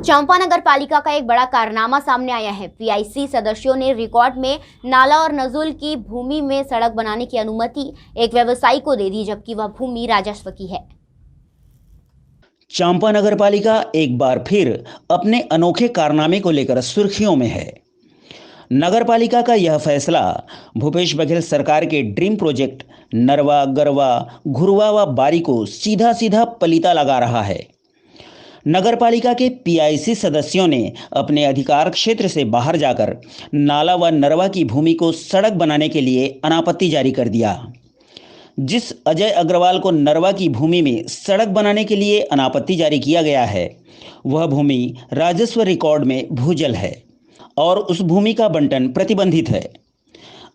चंपा नगर पालिका का एक बड़ा कारनामा सामने आया है। पीआईसी सदस्यों ने रिकॉर्ड में नाला और नजुल की भूमि में सड़क बनाने की अनुमति एक व्यवसायी को दे दी, जबकि वह भूमि राजस्व की है। चंपा नगर पालिका एक बार फिर अपने अनोखे कारनामे को लेकर सुर्खियों में है। नगर पालिका का यह फैसला भूपेश बघेल सरकार के ड्रीम प्रोजेक्ट नरवा, गरवा, घुरवा व बारी को सीधा सीधा पलीता लगा रहा है। नगर पालिका के पीआईसी सदस्यों ने अपने अधिकार क्षेत्र से बाहर जाकर नाला व नरवा की भूमि को सड़क बनाने के लिए अनापत्ति जारी कर दिया। जिस अजय अग्रवाल को नरवा की भूमि में सड़क बनाने के लिए अनापत्ति जारी किया गया है, वह भूमि राजस्व रिकॉर्ड में भूजल है और उस भूमि का बंटन प्रतिबंधित है।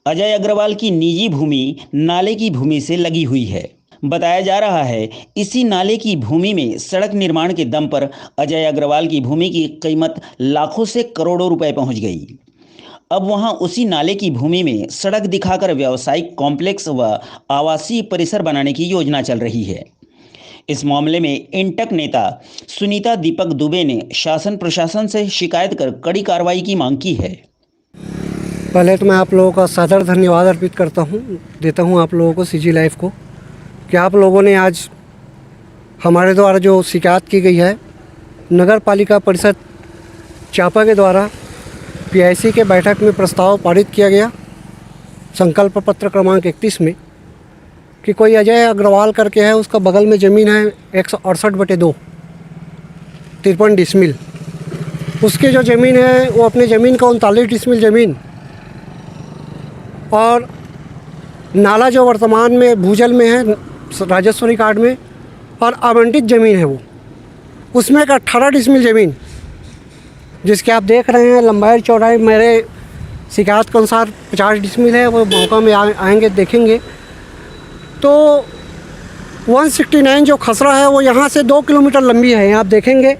अजय अग्रवाल की निजी भूमि नाले की भूमि से लगी हुई है। बताया जा रहा है इसी नाले की भूमि में सड़क निर्माण के दम पर अजय अग्रवाल की भूमि की कीमत लाखों से करोड़ों रुपए पहुंच गई। अब वहां उसी नाले की भूमि में सड़क दिखाकर व्यावसायिक कॉम्प्लेक्स व आवासीय परिसर बनाने की योजना चल रही है। इस मामले में इंटक नेता सुनीता दीपक दुबे ने शासन प्रशासन से शिकायत कर कड़ी कार्रवाई की मांग की है। पहले तो मैं आप लोगों का सादर धन्यवाद अर्पित देता हूं आप लोगों को, सीजी लाइफ को, कि आप लोगों ने आज हमारे द्वारा जो शिकायत की गई है नगर पालिका परिषद चांपा के द्वारा पीआईसी के बैठक में प्रस्ताव पारित किया गया संकल्प पत्र क्रमांक 31 में कि कोई अजय अग्रवाल करके है, उसका बगल में ज़मीन है 168/2 53 डिसमिल। उसकी जो ज़मीन है वो अपने ज़मीन का 39 डिसमिल ज़मीन और नाला जो वर्तमान में भूजल में है राजस्व रिकॉर्ड में और आवंटित ज़मीन है वो उसमें का 18 डिसमिल ज़मीन, जिसके आप देख रहे हैं लंबाई चौड़ाई मेरे शिकायत के अनुसार 50 डिसमिल है। वो मौका में आएंगे देखेंगे तो 169 जो खसरा है वो यहाँ से 2 किलोमीटर लंबी है। आप देखेंगे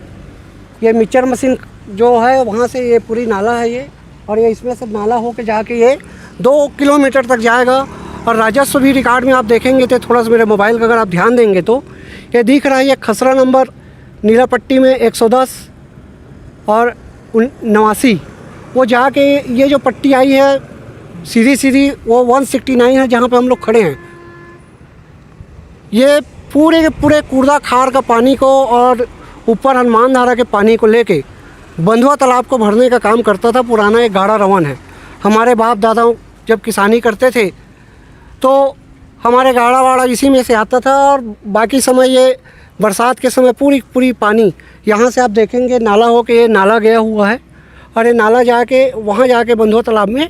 ये मिक्सचर मशीन जो है वहाँ से ये पूरी नाला है ये, और ये इसमें से नाला होके जाके ये 2 किलोमीटर तक जाएगा। और राजस्व भी रिकॉर्ड में आप देखेंगे तो थोड़ा सा मेरे मोबाइल का अगर आप ध्यान देंगे तो ये दिख रहा है, ये खसरा नंबर नीला पट्टी में 110 और 89 वो जाके ये जो पट्टी आई है सीधी वो 169 है जहाँ पे हम लोग खड़े हैं। ये पूरे के पूरे कूड़ा खार का पानी को और ऊपर हनुमान धारा के पानी को लेके बंधुआ तालाब को भरने का काम करता था। पुराना एक गाढ़ा रवन है। हमारे बाप दादा जब किसानी करते थे तो हमारे गाढ़ा वाड़ा इसी में से आता था और बाकी समय ये बरसात के समय पूरी पानी यहाँ से आप देखेंगे नाला हो के ये नाला गया हुआ है और ये नाला जाके वहाँ जाके बंधुआ तालाब में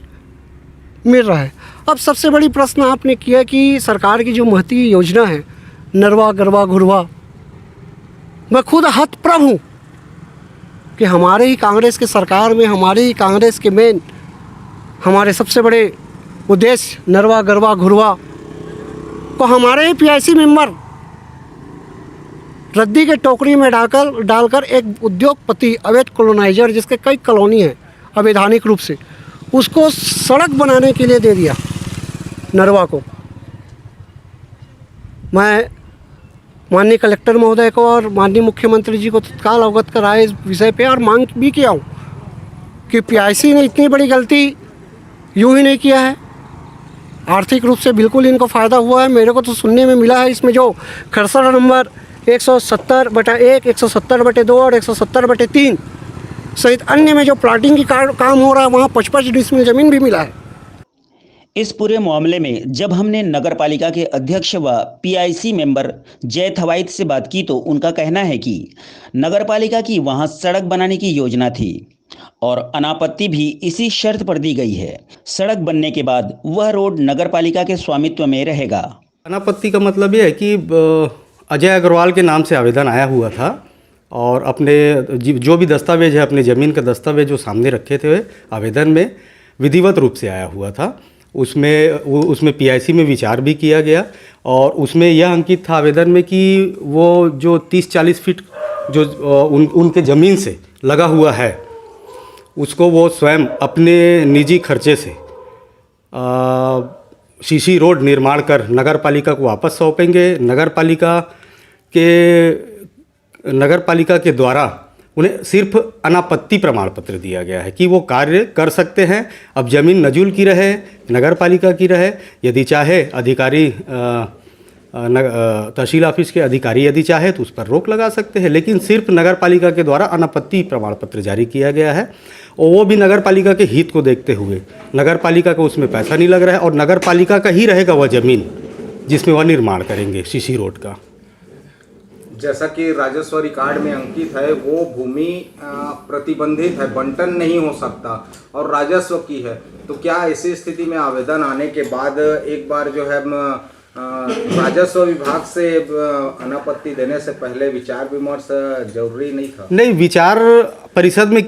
मिल रहा है। अब सबसे बड़ी प्रश्न आपने किया कि सरकार की जो महती योजना है नरवा, गरवा, घुरवा, मैं खुद हतप्रभ हूँ कि हमारे ही कांग्रेस के सरकार में हमारे ही कांग्रेस के मेन हमारे सबसे बड़े उद्देश्य नरवा, गरवा, घुरवा को हमारे ही पीआईसी मेंबर रद्दी के टोकरी में डालकर एक उद्योगपति अवैध कॉलोनाइजर जिसके कई कॉलोनी हैं अवैधानिक रूप से, उसको सड़क बनाने के लिए दे दिया नरवा को। मैं माननीय कलेक्टर महोदय को और माननीय मुख्यमंत्री जी को तत्काल अवगत कराए इस विषय पे और मांग भी किया हूँ कि पीआईसी ने इतनी बड़ी गलती यूँ ही नहीं किया है। आर्थिक रूप से बिल्कुल इनको फ़ायदा हुआ है। मेरे को तो सुनने में मिला है इसमें जो खसरा नंबर 170/1, 170/2 और 170/3 सहित अन्य में जो प्लाटिंग की काम हो रहा है वहाँ 55 डिसमिल ज़मीन भी मिला है। इस पूरे मामले में जब हमने नगर पालिका के अध्यक्ष व पीआईसी मेंबर जय थवाइत से बात की तो उनका कहना है कि नगर पालिका की वहां सड़क बनाने की योजना थी और अनापत्ति भी इसी शर्त पर दी गई है। सड़क बनने के बाद वह रोड नगर पालिका के स्वामित्व में रहेगा। अनापत्ति का मतलब ये है कि अजय अग्रवाल के नाम से आवेदन आया हुआ था और अपने जो भी दस्तावेज है अपने ज़मीन का दस्तावेज जो सामने रखे थे आवेदन में विधिवत रूप से आया हुआ था। उसमें पीआईसी में विचार भी किया गया और उसमें यह अंकित था आवेदन में कि वो जो 30-40 फीट जो उनके ज़मीन से लगा हुआ है उसको वो स्वयं अपने निजी खर्चे से सीसी रोड निर्माण कर नगर पालिका को वापस सौंपेंगे। नगर पालिका के द्वारा उन्हें सिर्फ अनापत्ति प्रमाण पत्र दिया गया है कि वो कार्य कर सकते हैं। अब ज़मीन नजूल की रहे, नगर पालिका की रहे, यदि चाहे अधिकारी तहसील ऑफिस के अधिकारी यदि चाहे तो उस पर रोक लगा सकते हैं, लेकिन सिर्फ नगर पालिका के द्वारा अनापत्ति प्रमाण पत्र जारी किया गया है और वो भी नगर पालिका के हित को देखते हुए। नगर पालिका को उसमें पैसा नहीं लग रहा है और नगर पालिका का ही रहेगा वह ज़मीन जिसमें वह निर्माण करेंगे सीसी रोड का। जैसा कि राजस्व रिकॉर्ड में अंकित है, वो भूमि प्रतिबंधित है, बंटन नहीं हो सकता और राजस्व की है। तो क्या ऐसी स्थिति में आवेदन आने के बाद एक बार जो है राजस्व विभाग से अनापत्ति देने से पहले विचार विमर्श जरूरी नहीं था? नहीं, विचार परिषद में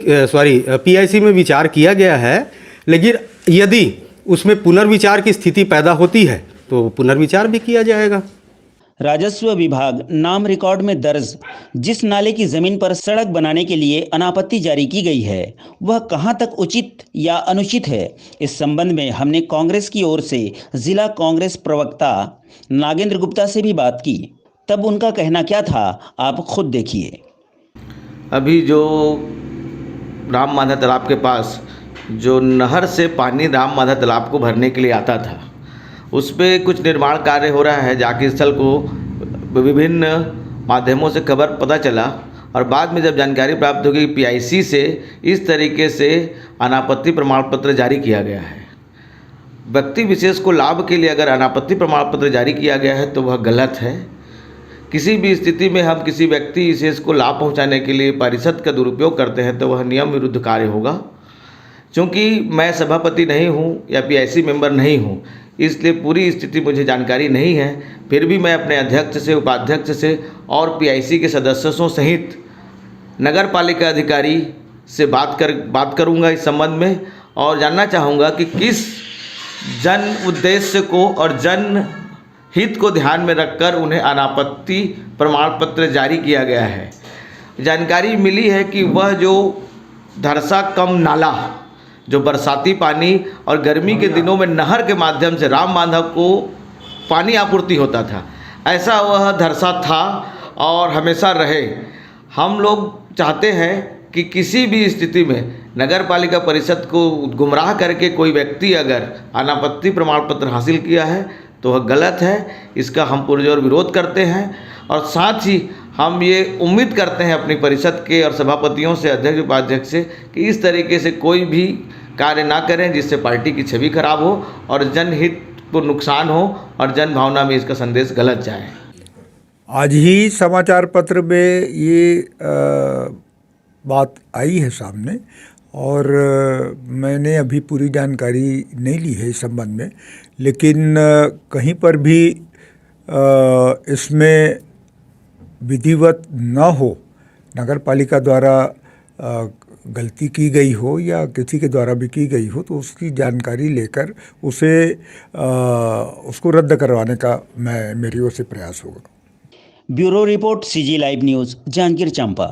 पीआईसी में विचार किया गया है, लेकिन यदि उसमें पुनर्विचार की स्थिति पैदा होती है तो पुनर्विचार भी किया जाएगा। राजस्व विभाग नाम रिकॉर्ड में दर्ज जिस नाले की जमीन पर सड़क बनाने के लिए अनापत्ति जारी की गई है वह कहां तक उचित या अनुचित है, इस संबंध में हमने कांग्रेस की ओर से जिला कांग्रेस प्रवक्ता नागेंद्र गुप्ता से भी बात की। तब उनका कहना क्या था, आप खुद देखिए। अभी जो राम मांझा तालाब के पास जो नहर से पानी राम मांझा तालाब को भरने के लिए आता था, उस पर कुछ निर्माण कार्य हो रहा है। जाके स्थल को विभिन्न माध्यमों से खबर पता चला और बाद में जब जानकारी प्राप्त होगी पीआईसी से इस तरीके से अनापत्ति प्रमाण पत्र जारी किया गया है। व्यक्ति विशेष को लाभ के लिए अगर अनापत्ति प्रमाण पत्र जारी किया गया है तो वह गलत है। किसी भी स्थिति में हम किसी व्यक्ति विशेष को लाभ पहुंचाने के लिए परिषद का दुरुपयोग करते हैं तो वह नियम विरुद्ध कार्य होगा। क्योंकि मैं सभापति नहीं हूं या पीआईसी मेंबर नहीं हूं, इसलिए पूरी स्थिति मुझे जानकारी नहीं है। फिर भी मैं अपने अध्यक्ष से, उपाध्यक्ष से और पीआईसी के सदस्यों सहित नगर पालिका अधिकारी से बात करूंगा इस संबंध में और जानना चाहूँगा कि किस जन उद्देश्य को और जन हित को ध्यान में रखकर उन्हें अनापत्ति प्रमाण पत्र जारी किया गया है। जानकारी मिली है कि वह जो धरसा कम नाला जो बरसाती पानी और गर्मी के दिनों में नहर के माध्यम से राम बांधा को पानी आपूर्ति होता था, ऐसा वह धरसा था और हमेशा रहे। हम लोग चाहते हैं कि किसी भी स्थिति में नगर पालिका परिषद को गुमराह करके कोई व्यक्ति अगर अनापत्ति प्रमाण पत्र हासिल किया है तो वह गलत है। इसका हम पुरजोर विरोध करते हैं और साथ ही हम ये उम्मीद करते हैं अपनी परिषद के और सभापतियों से, अध्यक्ष उपाध्यक्ष से, कि इस तरीके से कोई भी कार्य ना करें जिससे पार्टी की छवि खराब हो और जनहित को नुकसान हो और जन भावना में इसका संदेश गलत जाए। आज ही समाचार पत्र में ये बात आई है सामने और मैंने अभी पूरी जानकारी नहीं ली है इस संबंध में, लेकिन कहीं पर भी इसमें विधिवत न हो, नगर पालिका द्वारा गलती की गई हो या किसी के द्वारा भी की गई हो तो उसकी जानकारी लेकर उसको रद्द करवाने का मेरी ओर से प्रयास होगा। Bureau report, CG live news, Janjgir Champa.